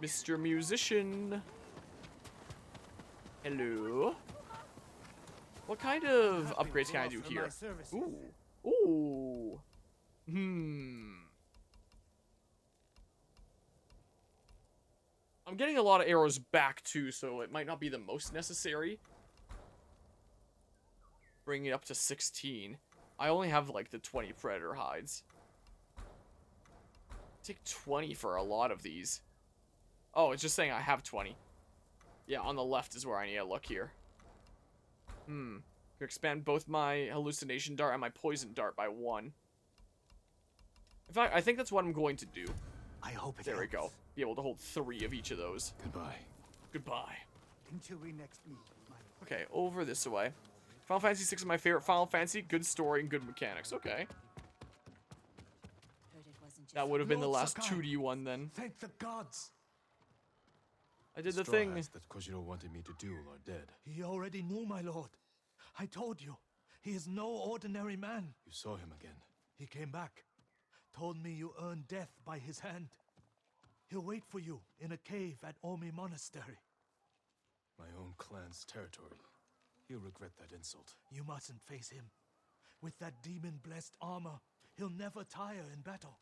Mr. Musician. Hello. What kind of upgrades can I do here? Ooh. Ooh. I'm getting a lot of arrows back too, so it might not be the most necessary. Bring it up to 16. I only have like the 20 predator hides. Take 20 for a lot of these. Oh, it's just saying I have 20. Yeah, on the left is where I need to look here. Can expand both my hallucination dart and my poison dart by 1. In fact, I think that's what I'm going to do. I hope it There we helps. go. Be able to hold 3 of each of those. Goodbye. Goodbye. Until we next meet. Okay, over this way. Final Fantasy 6 is my favorite Final Fantasy. Good story and good mechanics. Okay. That would have been the last 2D one then. Thank the gods. I did the Straw thing. hats that Kojiro wanted me to duel are dead. He already knew, my lord. I told you, he is no ordinary man. You saw him again. He came back, told me you earned death by his hand. He'll wait for you in a cave at Omi Monastery. My own clan's territory. He'll regret that insult. You mustn't face him. With that demon-blessed armor, he'll never tire in battle.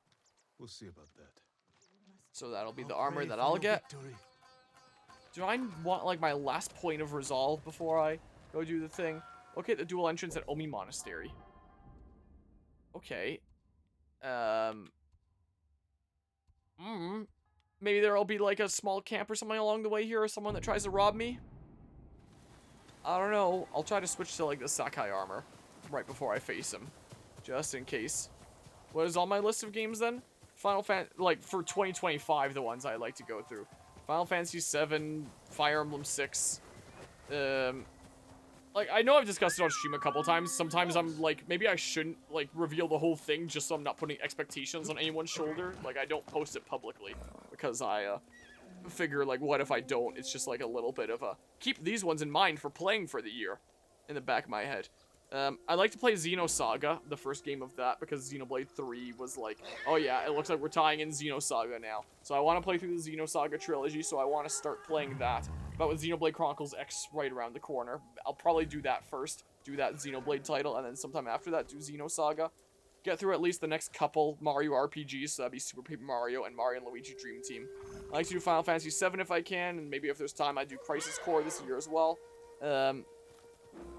We'll see about that. So that'll be the I'll armor pray that for I'll your get. victory. Do I want like my last point of resolve before I go do the thing? Locate the dual entrance at Omi Monastery. Okay. Maybe there'll be like a small camp or something along the way here, or someone that tries to rob me. I don't know. I'll try to switch to like the Sakai armor right before I face him, just in case. What is on my list of games then? Final Fantasy, like for 2025, the ones I like to go through. Final Fantasy 7, Fire Emblem 6. Like, I know I've discussed it on stream a couple times. Sometimes I'm like, maybe I shouldn't, like, reveal the whole thing just so I'm not putting expectations on anyone's shoulder. Like, I don't post it publicly because I, figure, like, what if I don't? It's just, like, a little bit of a, keep these ones in mind for playing for the year in the back of my head. I like to play Xenosaga, the first game of that, because Xenoblade 3 was like, oh yeah, it looks like we're tying in Xenosaga now. So I want to play through the Xenosaga trilogy, so I want to start playing that. But with Xenoblade Chronicles X right around the corner, I'll probably do that first, do that Xenoblade title, and then sometime after that, do Xenosaga. Get through at least the next couple Mario RPGs, so that'd be Super Paper Mario and Mario and Luigi Dream Team. I like to do Final Fantasy 7 if I can, and maybe if there's time, I do Crisis Core this year as well.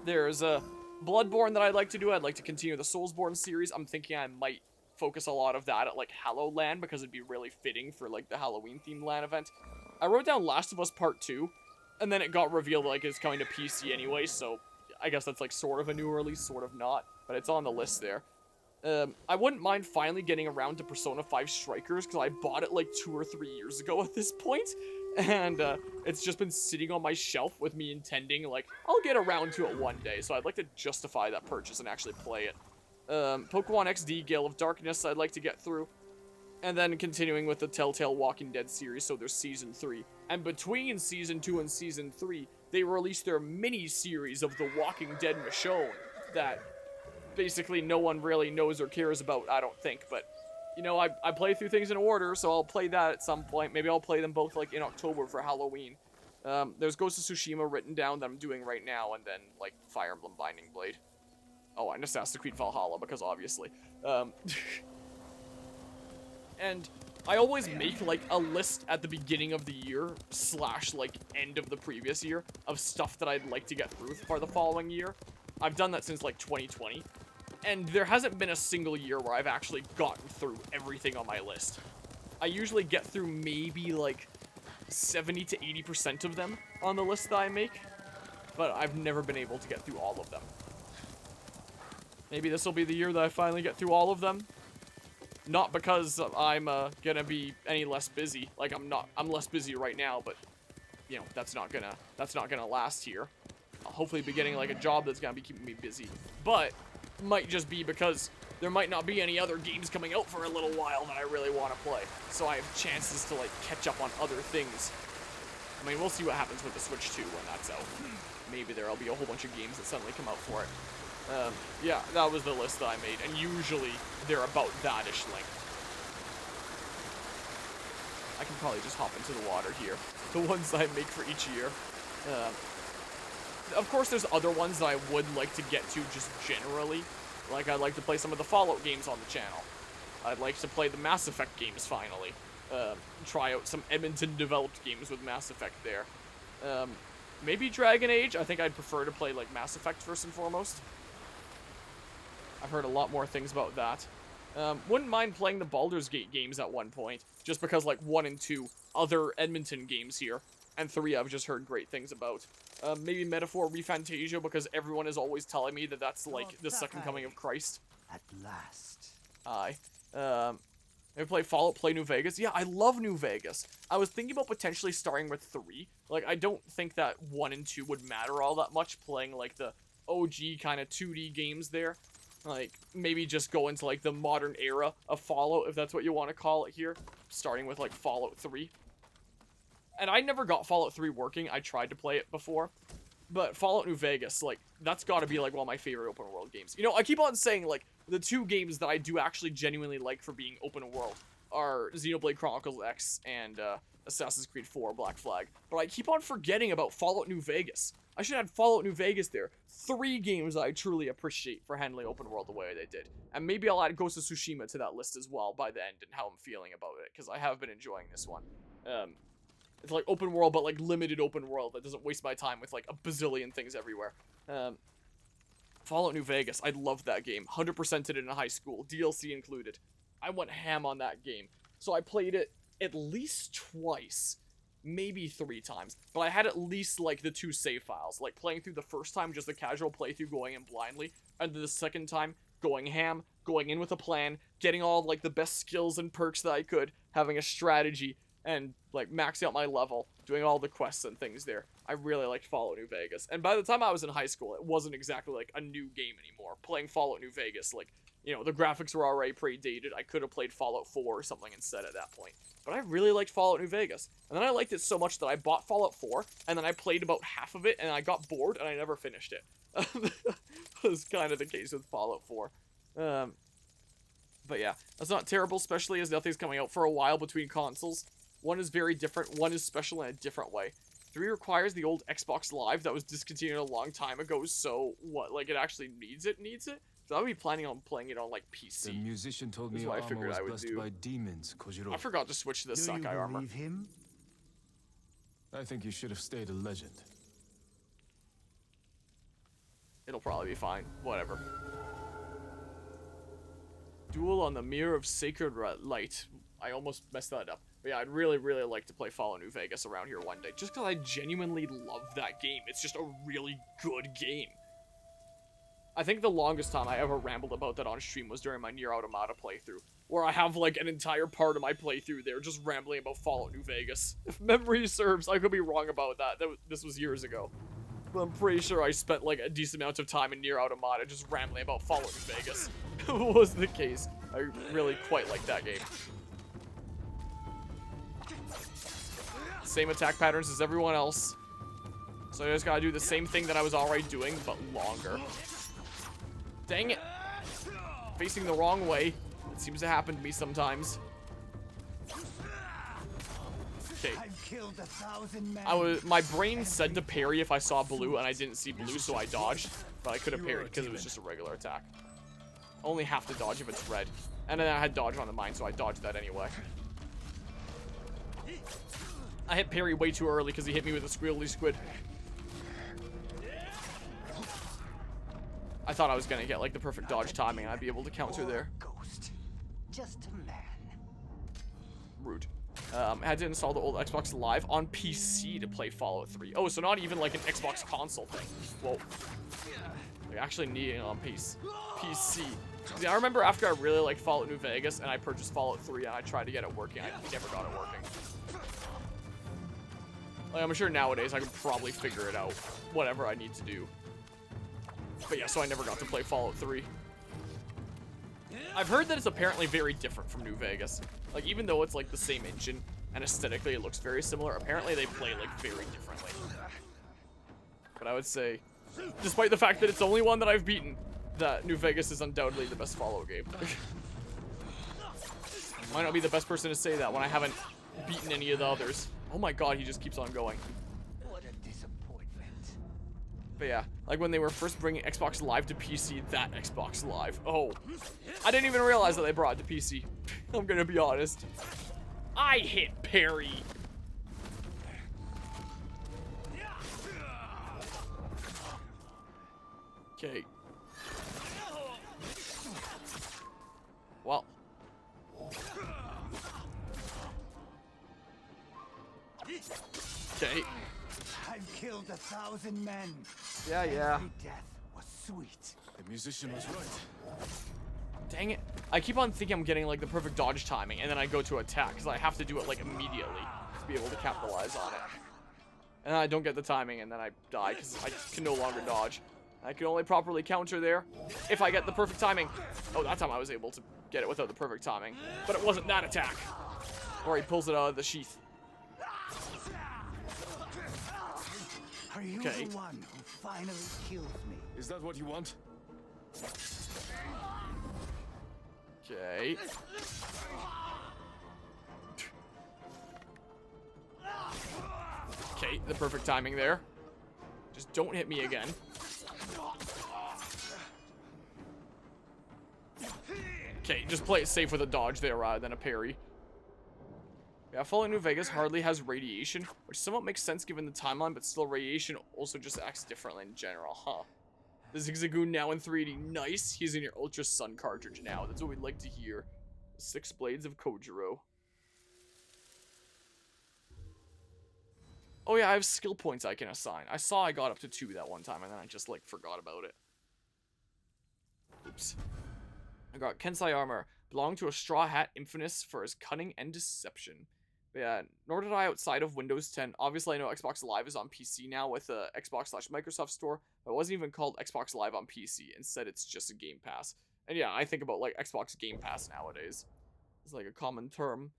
There's a Bloodborne that I'd like to do. I'd like to continue the Soulsborne series. I'm thinking I might focus a lot of that at like Hallowland because it'd be really fitting for like the Halloween themed LAN event. I wrote down Last of Us Part 2, and then it got revealed like it's coming to PC anyway, so I guess that's like sort of a new release, sort of not, but it's on the list there. I wouldn't mind finally getting around to Persona 5 Strikers because I bought it like 2 or 3 years ago at this point. And it's just been sitting on my shelf with me intending, like, I'll get around to it one day. So I'd like to justify that purchase and actually play it. Pokemon XD, Gale of Darkness, I'd like to get through. And then continuing with the Telltale Walking Dead series, so there's Season 3. And between Season 2 and Season 3, they released their mini-series of The Walking Dead Michonne that basically no one really knows or cares about, I don't think, but... You know, I play through things in order, so I'll play that at some point. Maybe I'll play them both, like, in October for Halloween. There's Ghost of Tsushima written down that I'm doing right now, and then, like, Fire Emblem Binding Blade. Oh, and Assassin's Creed Valhalla, because obviously. And I always make, like, a list at the beginning of the year, / like, end of the previous year, of stuff that I'd like to get through for the following year. I've done that since, like, 2020. And there hasn't been a single year where I've actually gotten through everything on my list. I usually get through maybe like 70 to 80% of them on the list that I make, but I've never been able to get through all of them. Maybe this will be the year that I finally get through all of them. Not because I'm gonna be any less busy. Like I'm less busy right now, but you know, that's not gonna last here. I'll hopefully be getting like a job that's gonna be keeping me busy. But might just be because there might not be any other games coming out for a little while that I really want to play. So I have chances to like catch up on other things. I mean, we'll see what happens with the Switch 2 when that's out. Maybe there'll be a whole bunch of games that suddenly come out for it. Yeah, that was the list that I made, and usually they're about that-ish length. I can probably just hop into the water here. The ones that I make for each year. Of course, there's other ones that I would like to get to just generally. Like, I'd like to play some of the Fallout games on the channel. I'd like to play the Mass Effect games finally. Try out some Edmonton-developed games with Mass Effect there. Maybe Dragon Age. I think I'd prefer to play, like, Mass Effect first and foremost. I've heard a lot more things about that. Wouldn't mind playing the Baldur's Gate games at one point, just because, like, 1 and 2 other Edmonton games here, and 3 I've just heard great things about. Maybe Metaphor ReFantasia, because everyone is always telling me that that's, like, the second coming of Christ. At last. Aye. Maybe play Fallout, play New Vegas. Yeah, I love New Vegas. I was thinking about potentially starting with 3. Like, I don't think that 1 and 2 would matter all that much, playing, like, the OG kind of 2D games there. Like, maybe just go into, like, the modern era of Fallout, if that's what you want to call it here. Starting with, like, Fallout 3. And I never got Fallout 3 working. I tried to play it before. But Fallout New Vegas, like, that's got to be, like, one of my favorite open world games. You know, I keep on saying, like, the 2 games that I do actually genuinely like for being open world are Xenoblade Chronicles X and Assassin's Creed 4 Black Flag. But I keep on forgetting about Fallout New Vegas. I should add Fallout New Vegas there. 3 games I truly appreciate for handling open world the way they did. And maybe I'll add Ghost of Tsushima to that list as well by the end and how I'm feeling about it, because I have been enjoying this one. It's like open world, but like limited open world that doesn't waste my time with like a bazillion things everywhere. Fallout New Vegas, I loved that game. 100%ed it in high school, DLC included. I went ham on that game. So I played it at least twice, maybe 3 times. But I had at least like the 2 save files. Like playing through the first time, just the casual playthrough going in blindly. And then the second time, going ham, going in with a plan, getting all like the best skills and perks that I could, having a strategy, and like maxing out my level, doing all the quests and things there. I really liked Fallout New Vegas. And by the time I was in high school, it wasn't exactly like a new game anymore. Playing Fallout New Vegas, like, you know, the graphics were already pretty dated. I could have played Fallout 4 or something instead at that point. But I really liked Fallout New Vegas. And then I liked it so much that I bought Fallout 4, and then I played about half of it, and I got bored, and I never finished it. That was kind of the case with Fallout 4. But yeah, that's not terrible, especially as nothing's coming out for a while between consoles. One is very different, one is special in a different way. 3 requires the old Xbox Live that was discontinued a long time ago, so what, like it actually needs it? So I would be planning on playing it on like PC. The musician told me That's your what I armor figured was I would blessed do. by demons, Kojiro. I forgot to switch to the Sakai armor. Do you believe him? I think you should have stayed a legend. It'll probably be fine. Whatever. Duel on the Mirror of Sacred Light. I almost messed that up. But yeah, I'd really, really like to play Fallout New Vegas around here one day. Just because I genuinely love that game. It's just a really good game. I think the longest time I ever rambled about that on stream was during my Nier Automata playthrough, where I have like an entire part of my playthrough there just rambling about Fallout New Vegas. If memory serves, I could be wrong about that. This was years ago. But I'm pretty sure I spent like a decent amount of time in Nier Automata just rambling about Fallout New Vegas. Was the case. I really quite like that game. Same attack patterns as everyone else. So I just gotta do the same thing that I was already doing, but longer. Dang it. Facing the wrong way. It seems to happen to me sometimes. Okay. My brain said to parry if I saw blue, and I didn't see blue, so I dodged. But I could have parried because it was just a regular attack. Only have to dodge if it's red. And then I had dodge on the mine, so I dodged that anyway. I hit parry way too early because he hit me with a squealy squid. I thought I was gonna get like the perfect dodge timing and I'd be able to counter there. Ghost. Just a man. Rude. I had to install the old Xbox Live on PC to play Fallout 3. Oh, so not even like an Xbox console thing. Whoa. I actually need it on PC. See, I remember after I really liked Fallout New Vegas and I purchased Fallout 3 and I tried to get it working, I never got it working. Like, I'm sure nowadays I could probably figure it out, whatever I need to do. But yeah, so I never got to play Fallout 3. I've heard that it's apparently very different from New Vegas. Like, even though it's like the same engine and aesthetically it looks very similar, apparently they play like very differently. But I would say, despite the fact that it's the only one that I've beaten, that New Vegas is undoubtedly the best Fallout game. Might not be the best person to say that when I haven't beaten any of the others. Oh my god, he just keeps on going. What a disappointment. But yeah, like when they were first bringing Xbox Live to PC, that Xbox Live. Oh, I didn't even realize that they brought it to PC. I'm gonna be honest. I hit parry. Okay. Well. Okay. I've killed 1,000 men. Yeah. Every death was sweet. The musician was right. Dang it. I keep on thinking I'm getting like the perfect dodge timing, and then I go to attack, because I have to do it like immediately to be able to capitalize on it. And I don't get the timing, and then I die, because I can no longer dodge. I can only properly counter there if I get the perfect timing. Oh, that time I was able to get it without the perfect timing. But it wasn't that attack. Or he pulls it out of the sheath. Are you Okay. the one who finally kills me? Is that what you want? Okay. Okay, the perfect timing there. Just don't hit me again. Okay, just play it safe with a dodge there rather than a parry. Yeah, Fallout New Vegas hardly has radiation, which somewhat makes sense given the timeline, but still radiation also just acts differently in general, huh? The Zigzagoon now in 3D. Nice. He's in your Ultra Sun cartridge now. That's what we'd like to hear. 6 Blades of Kojiro. Oh yeah, I have skill points I can assign. I saw I got up to 2 that one time, and then I just, like, forgot about it. Oops. I got Kensai armor. Belonged to a straw hat infamous for his cunning and deception. But yeah, nor did I outside of Windows 10. Obviously, I know Xbox Live is on PC now with the Xbox/Microsoft Store. But it wasn't even called Xbox Live on PC. Instead, it's just a Game Pass. And yeah, I think about, like, Xbox Game Pass nowadays. It's like a common term.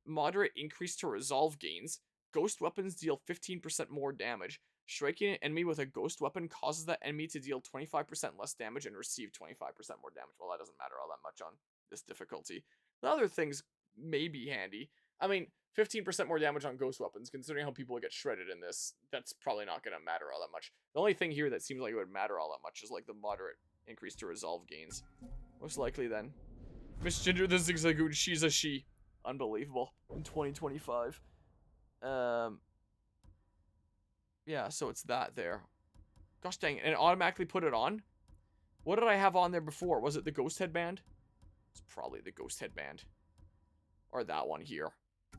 Moderate increase to resolve gains. Ghost weapons deal 15% more damage. Striking an enemy with a ghost weapon causes that enemy to deal 25% less damage and receive 25% more damage. Well, that doesn't matter all that much on this difficulty. The other things may be handy. I mean, 15% more damage on ghost weapons, considering how people get shredded in this, that's probably not going to matter all that much. The only thing here that seems like it would matter all that much is like the moderate increase to resolve gains. Most likely then. Miss Ginger the Zigzagoon, she's a she. Unbelievable. In 2025. Yeah, so it's that there. Gosh dang it, and it automatically put it on? What did I have on there before? Was it the ghost headband? It's probably the ghost headband. Or that one here.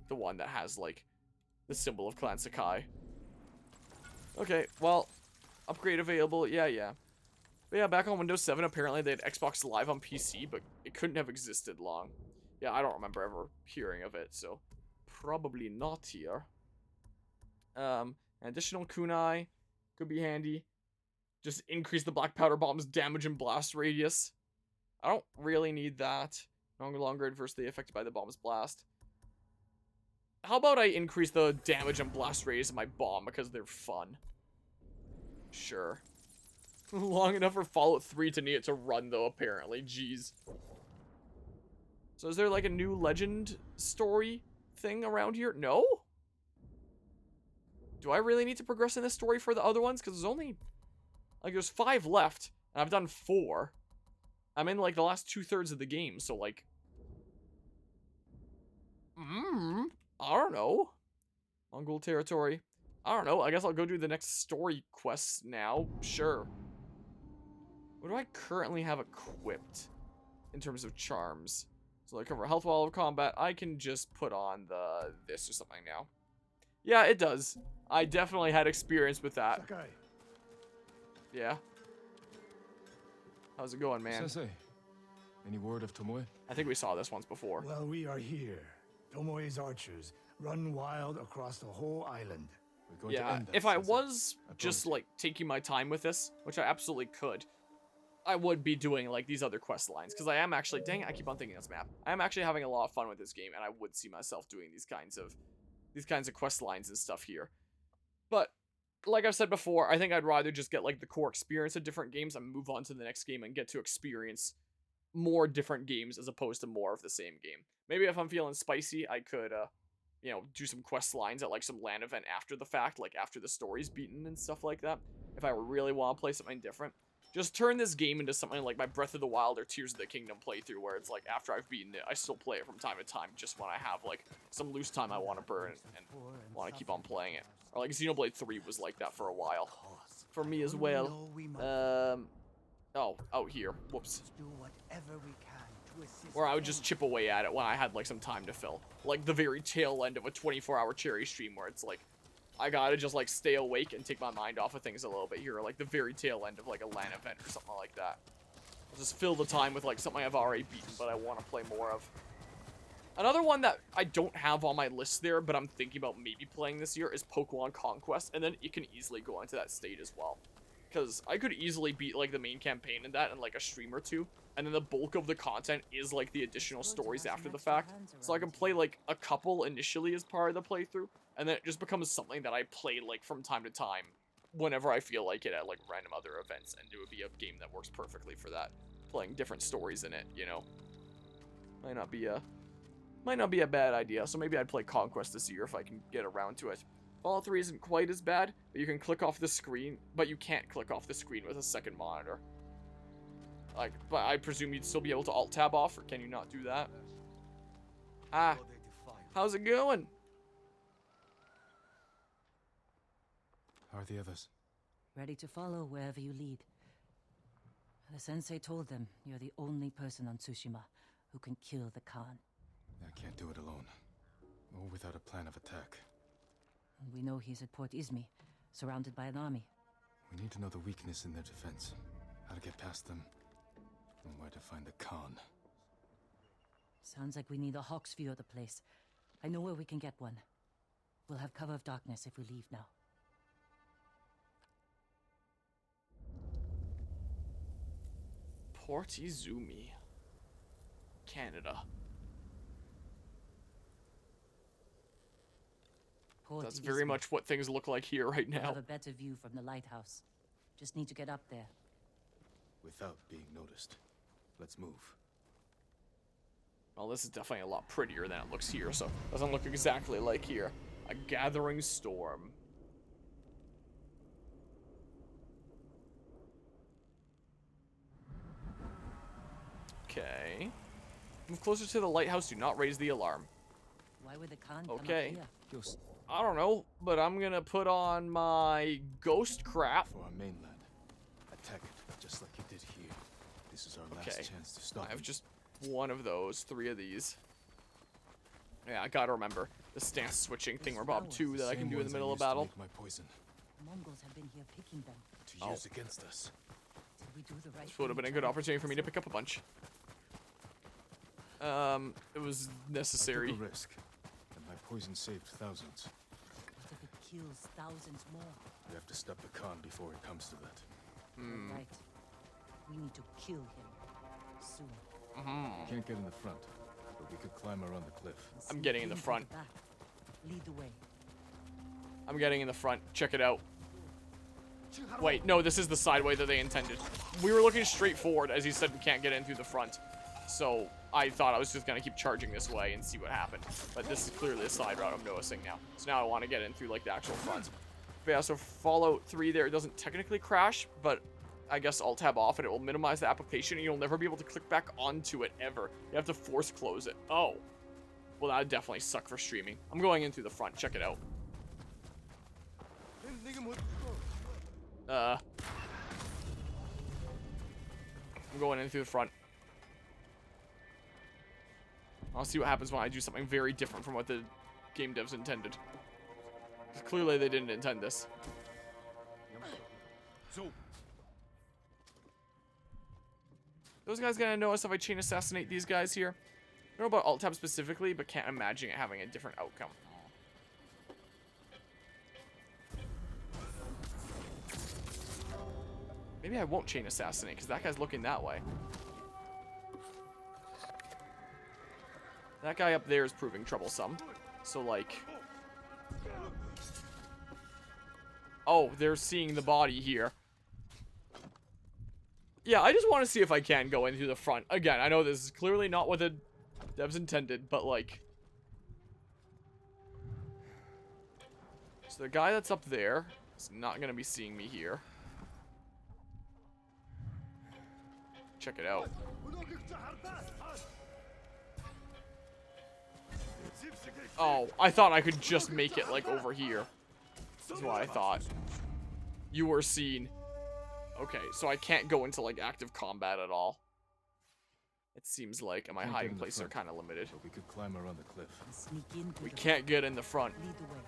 The one that has, like, the symbol of Clan Sakai. Okay, well, upgrade available, yeah. But yeah, back on Windows 7, apparently they had Xbox Live on PC, but it couldn't have existed long. Yeah, I don't remember ever hearing of it, so probably not here. An additional kunai could be handy. Just increase the black powder bomb's damage and blast radius. I don't really need that. No longer adversely affected by the bomb's blast. How about I increase the damage and blast radius of my bomb because they're fun? Sure. Long enough for Fallout 3 to need it to run though, apparently. Jeez. So is there like a new legend story thing around here? No? Do I really need to progress in this story for the other ones? Because there's only, like, there's 5 left, and I've done 4. I'm in, like, the last 2/3 of the game, so, like, I don't know. Mongol territory. I don't know. I guess I'll go do the next story quests now. Sure. What do I currently have equipped in terms of charms? So, like, cover health while of combat. I can just put on this or something now. Yeah, it does. I definitely had experience with that. Sakai, Yeah. How's it going, man? Sensei, any word of Tomoe? I think we saw this once before. well, we are here. Tomoe's archers run wild across the whole island. We're going to Yeah, end that, if I Sensei. was I just, promise. like, taking my time with this, which I absolutely could, I would be doing, like, these other quest lines. Because I am actually, dang it, I keep on thinking this map. I am actually having a lot of fun with this game, and I would see myself doing these kinds of quest lines and stuff here. But, like I've said before, I think I'd rather just get, like, the core experience of different games and move on to the next game and get to experience more different games as opposed to more of the same game. Maybe if I'm feeling spicy, I could, you know, do some quest lines at like some LAN event after the fact, like after the story's beaten and stuff like that. If I really want to play something different. Just turn this game into something like my Breath of the Wild or Tears of the Kingdom playthrough, where it's like after I've beaten it, I still play it from time to time, just when I have like some loose time I want to burn and want to keep on playing it. Or like Xenoblade 3 was like that for a while. For me as well. Oh, out here. Whoops. Do whatever we can to assist Or I would just chip away at it when I had like some time to fill. Like the very tail end of a 24-hour cherry stream where it's like, I gotta just like stay awake and take my mind off of things a little bit here. Like the very tail end of like a LAN event or something like that. I'll just fill the time with like something I've already beaten but I want to play more of. Another one that I don't have on my list there, but I'm thinking about maybe playing this year is Pokemon Conquest. And then it can easily go into that state as well. Because I could easily beat like the main campaign in that in like a stream or two, and then the bulk of the content is like the additional stories after the fact. So I can play like a couple initially as part of the playthrough, and then it just becomes something that I play like from time to time whenever I feel like it at like random other events, and it would be a game that works perfectly for that. Playing different stories in it, you know. Might not be a bad idea. So maybe I'd play Conquest this year if I can get around to it. Fallout 3 isn't quite as bad, but you can click off the screen, but you can't click off the screen with a second monitor. Like, but I presume you'd still be able to alt-tab off, or can you not do that? Ah, how's it going? How are the others? Ready to follow wherever you lead. The sensei told them you're the only person on Tsushima who can kill the Khan. I can't do it alone. Or without a plan of attack. And we know he's at Port Izmi, surrounded by an army. We need to know the weakness in their defense, how to get past them, and where to find the Khan. Sounds like we need a hawk's view of the place. I know where we can get one. We'll have cover of darkness if we leave now. Port Izumi, Canada. Port That's very Izmi. much what things look like here right We'll now. have a better view from the lighthouse. Just need to get up there. Without being noticed. Let's move. Well, this is definitely a lot prettier than it looks here, so it doesn't look exactly like here. A gathering storm. Okay. Move closer to the lighthouse. Do not raise the alarm. Why would the Khan come Okay. up here? I don't know, but I'm gonna put on my ghost crap. For our mainland. Attack it, just like you did here. This is our last Okay. chance to stop I have it. just one of those, 3 of these. Yeah, I gotta remember the stance switching thingamabob 2 that I can Same do in the ones middle of used to battle. make my poison Mongols have been here picking them. to use against us. Did we do the right This would have thing been a good trying opportunity for me to protect pick up a bunch. It was I necessary. took a risk, and my poison saved thousands. them? What if it kills thousands more? We have to stop the Khan before it comes to that. Hmm. You're right. We need to kill him. Soon. We can't get in the front, but we could climb around the cliff. And I'm send getting in the King to front. back. Lead the way. I'm getting in the front. Check it out. Wait, no, this is the side way that they intended. We were looking straight forward, as he said we can't get in through the front. So I thought I was just going to keep charging this way and see what happened. But this is clearly a side route I'm noticing now. So now I want to get in through, like, the actual front. But yeah, so Fallout 3 there, it doesn't technically crash, but I guess I'll tab off and it will minimize the application and you'll never be able to click back onto it ever. You have to force close it. Oh. Well, that would definitely suck for streaming. I'm going in through the front. Check it out. I'm going in through the front. I'll see what happens when I do something very different from what the game devs intended. 'Cause clearly they didn't intend this. Those guys gonna notice if I chain assassinate these guys here? I don't know about alt-tab specifically, but can't imagine it having a different outcome. Maybe I won't chain assassinate, because that guy's looking that way. That guy up there is proving troublesome. So, like... Oh, they're seeing the body here. Yeah, I just want to see if I can go in through the front. Again, I know this is clearly not what the devs intended, but like... So the guy that's up there is not going to be seeing me here. Check it out. Oh, I thought I could just make it, like, over here. That's what I thought. You were seen. Okay, so I can't go into, like, active combat at all. It seems like, and my hiding places are kind of limited. But we could climb around the cliff. Sneak in through We the can't get in the front. Lead the way.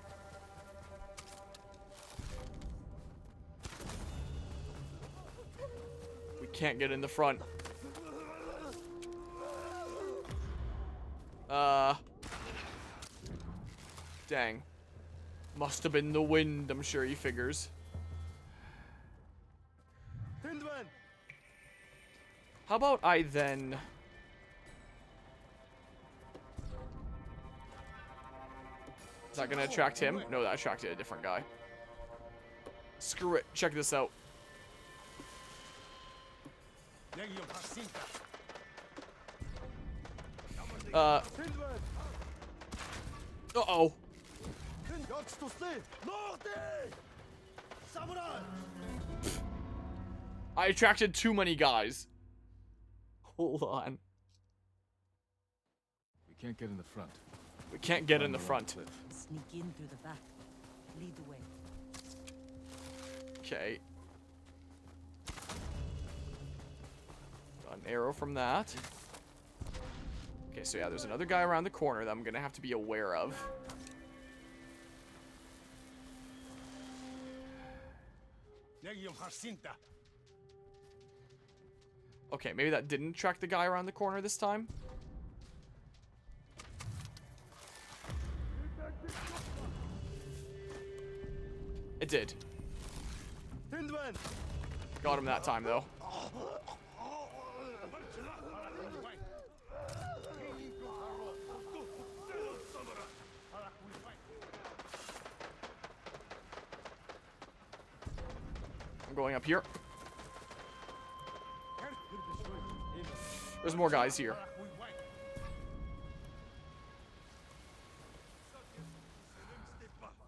We can't get in the front. Dang. Must have been the wind, I'm sure he figures. How about I then... Is that gonna attract him? No, that attracted a different guy. Screw it. Check this out. Uh-oh. I attracted too many guys. Hold on. We can't get in the front. We can't get in the Climb around front. cliff. Sneak in through the back. Lead the way. Okay. Got an arrow from that. Okay, so yeah, there's another guy around the corner that I'm gonna have to be aware of. Okay, maybe that didn't track the guy around the corner this time. It did. Got him that time, though. I'm going up here. There's more guys here.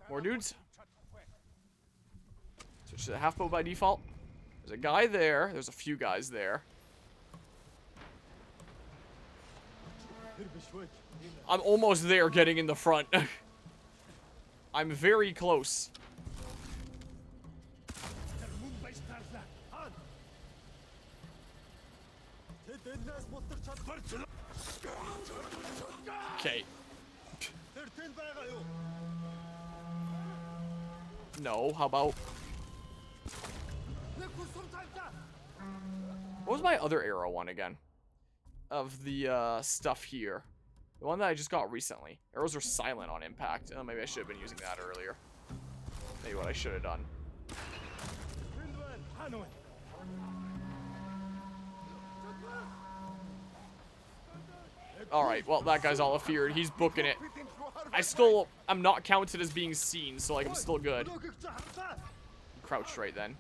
More dudes. Switch to the half bow by default. There's a guy there. There's a few guys there. I'm almost there getting in the front. I'm very close. Okay. No, how about... What was my other arrow one again? Of the stuff here. The one that I just got recently. Arrows are silent on impact. Oh, maybe I should have been using that earlier. Maybe what I should have done. Alright, well, that guy's all afeared. He's booking it. I'm not counted as being seen, so, like, I'm still good. Crouched right then.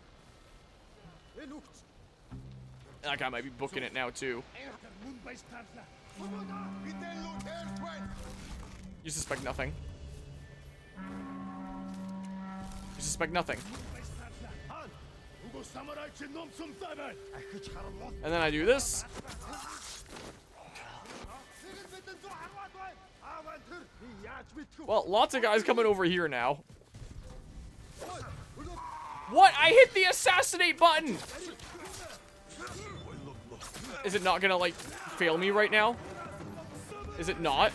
That guy might be booking it now, too. You suspect nothing. You suspect nothing. And then I do this. Well, lots of guys coming over here now. What? I hit the assassinate button! Is it not gonna, like, fail me right now? Is it not?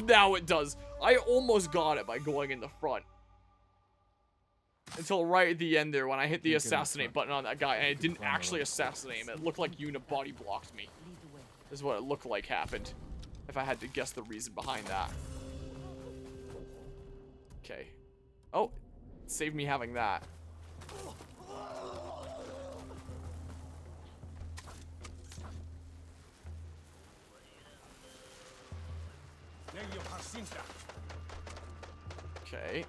Now it does. I almost got it by going in the front. Until right at the end there when I hit the assassinate button on that guy and it didn't actually assassinate him. It looked like unibody blocked me. Is what it looked like happened. If I had to guess the reason behind that. Okay. Oh, it saved me having that. Okay.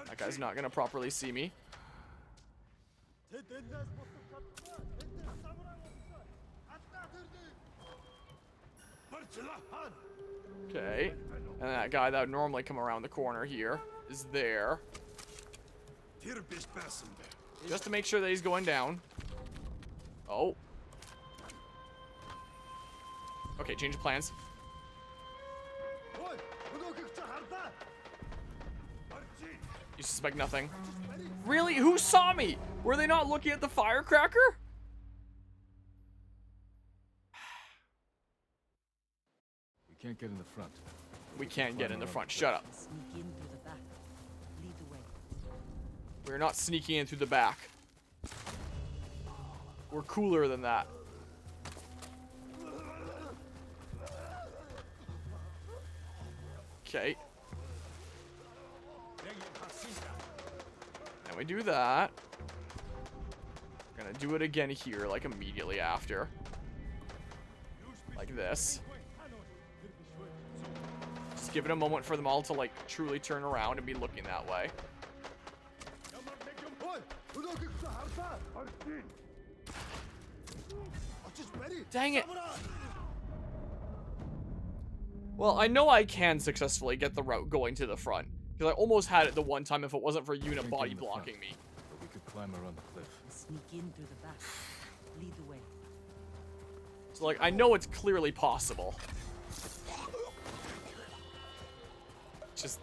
That guy's not gonna properly see me. Okay. And that guy that would normally come around the corner here is there. Just to make sure that he's going down. Oh. Okay, change of plans. You suspect nothing. Really? Who saw me? Were they not looking at the firecracker? We can't get in the front. We can't get in the front. Shut up. Sneak in through the back. Lead the way. We're not sneaking in through the back. We're cooler than that. Okay. And we do that. We're gonna do it again here, like immediately after. Like this. Just give it a moment for them all to like truly turn around and be looking that way. Dang it. Well, I know I can successfully get the route going to the front. Because I almost had it the one time if it wasn't for unit body blocking me. But we could climb around the cliff. Sneak in through the back. Lead the way. So, like, I know it's clearly possible. Just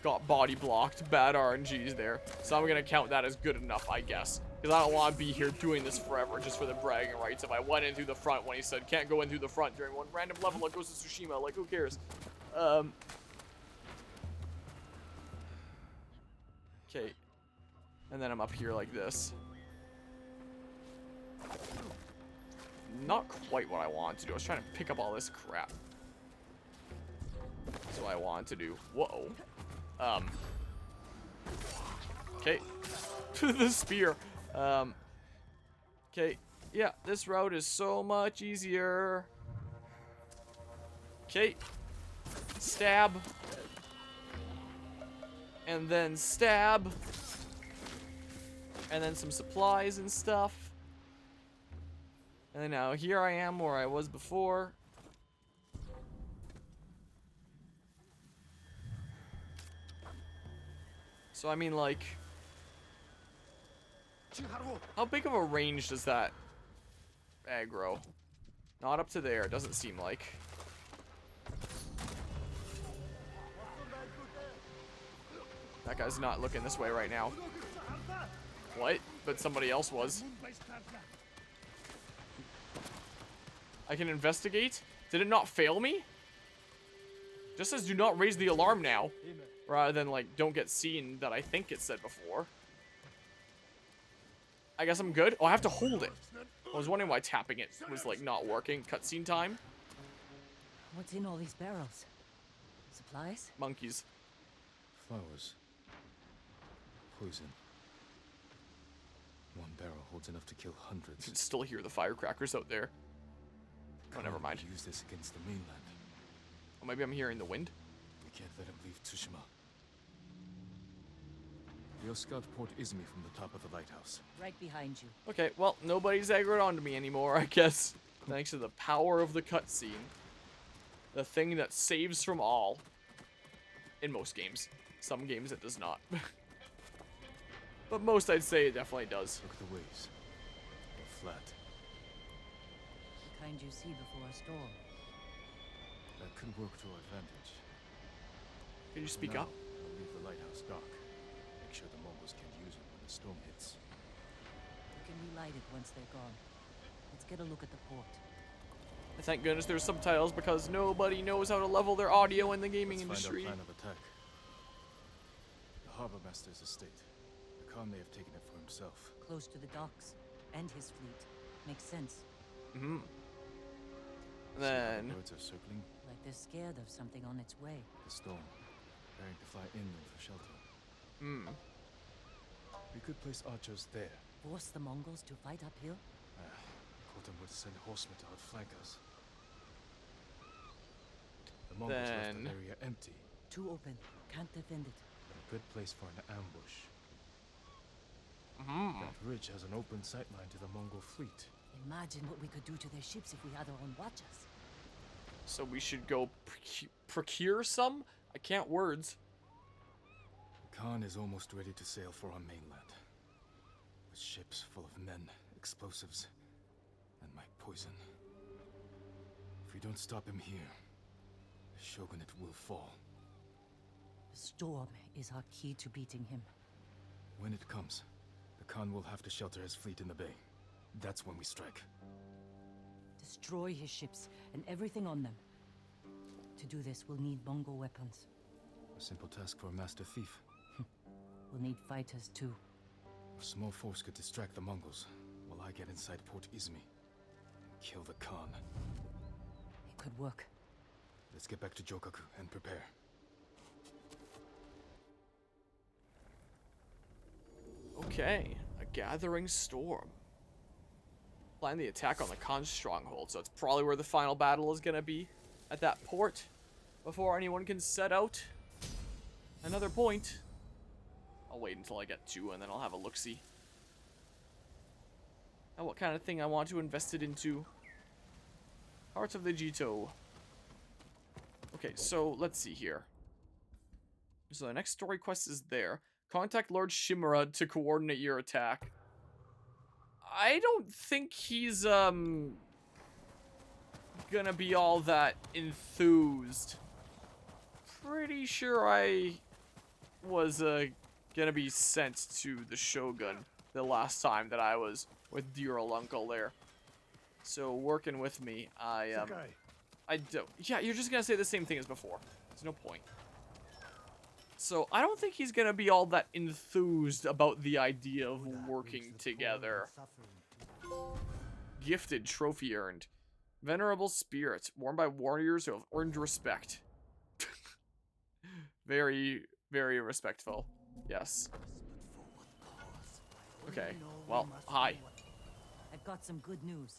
got body blocked. Bad RNGs there. So I'm going to count that as good enough, I guess. Because I don't want to be here doing this forever just for the bragging rights. If I went in through the front when he said can't go in through the front during one random level like Ghost of Tsushima, like, who cares? Okay. And then I'm up here like this. Not quite what I wanted to do. I was trying to pick up all this crap. That's what I wanted to do. Whoa. Okay. The spear. Okay. Yeah, this route is so much easier. Okay. Stab. And then stab. And then some supplies and stuff. And then now here I am where I was before. So I mean, like, how big of a range does that aggro? Not up to there, it doesn't seem like. That guy's not looking this way right now. What? But somebody else was. I can investigate? Did it not fail me? Just says do not raise the alarm now. Rather than, like, don't get seen that I think it said before. I guess I'm good. Oh, I have to hold it. I was wondering why tapping it was, like, not working. Cutscene time. What's in all these barrels? Supplies? Monkeys. Flowers. Poison. One barrel holds enough to kill You hundreds. can still hear the firecrackers out there. Oh, never mind. Use this against the mainland. Oh, maybe I'm hearing the wind. We can't let him leave Tsushima. We'll scout Port Izumi from the top of the lighthouse. Right behind you. Okay, well, nobody's aggroed onto me anymore, I guess. Thanks to the power of the cutscene. The thing that saves from all. In most games. Some games it does not. But most, I'd say, it definitely does. Look at the waves. They're flat. The kind you see before a storm. That could work to our advantage. Can you speak Now, up? I'll leave the lighthouse dark. Make sure the Mongols can't use it when the storm hits. You can relight it once they're gone. Let's get a look at the port. Thank goodness there's subtitles because nobody knows how to level their audio in the gaming industry. Find our plan of attack. The harbor master's estate. The Khan may have taken it for himself. Close to the docks. And his fleet. Makes sense. Mm-hmm. See how Then... the birds are circling. Like they're scared of something on its way. The storm. Preparing to fly inland for shelter. Hmm. We could place archers there. Force the Mongols to fight uphill? Khotan would send horsemen to outflank us. The Mongols left Then- the area empty. Too open. Can't defend it. But a good place for an ambush. That ridge has an open sightline to the Mongol fleet. Imagine what we could do to their ships if we had our own watches. So we should go procure some? I can't words. Khan is almost ready to sail for our mainland. With ships full of men, explosives, and my poison. If we don't stop him here, the shogunate will fall. The storm is our key to beating him. When it comes, the Khan will have to shelter his fleet in the bay. That's when we strike. Destroy his ships and everything on them. To do this, we'll need Mongol weapons. A simple task for a master thief. We'll need fighters too. A small force could distract the Mongols, while I get inside Port Izmi and kill the Khan. It could work. Let's get back to Jokaku and prepare. Okay, a gathering storm. Plan the attack on the Khan's stronghold, so it's probably where the final battle is gonna be, at that port, before anyone can set out. Another point. I'll wait until I get to, and then I'll have a look-see. And what kind of thing I want to invest it into. Hearts of the Jito. Okay, so let's see here. So the next story quest is there. Contact Lord Shimura to coordinate your attack. I don't think he's, gonna be all that enthused. Pretty sure I was, gonna be sent to the Shogun the last time that I was with dear old uncle there. So, working with me, I don't... Yeah, you're just gonna say the same thing as before. There's no point. So, I don't think he's gonna be all that enthused about the idea of working together. Gifted trophy earned. Venerable spirit, worn by warriors who have earned respect. Very, very respectful. Yes. Okay, well, hi. I've got some good news.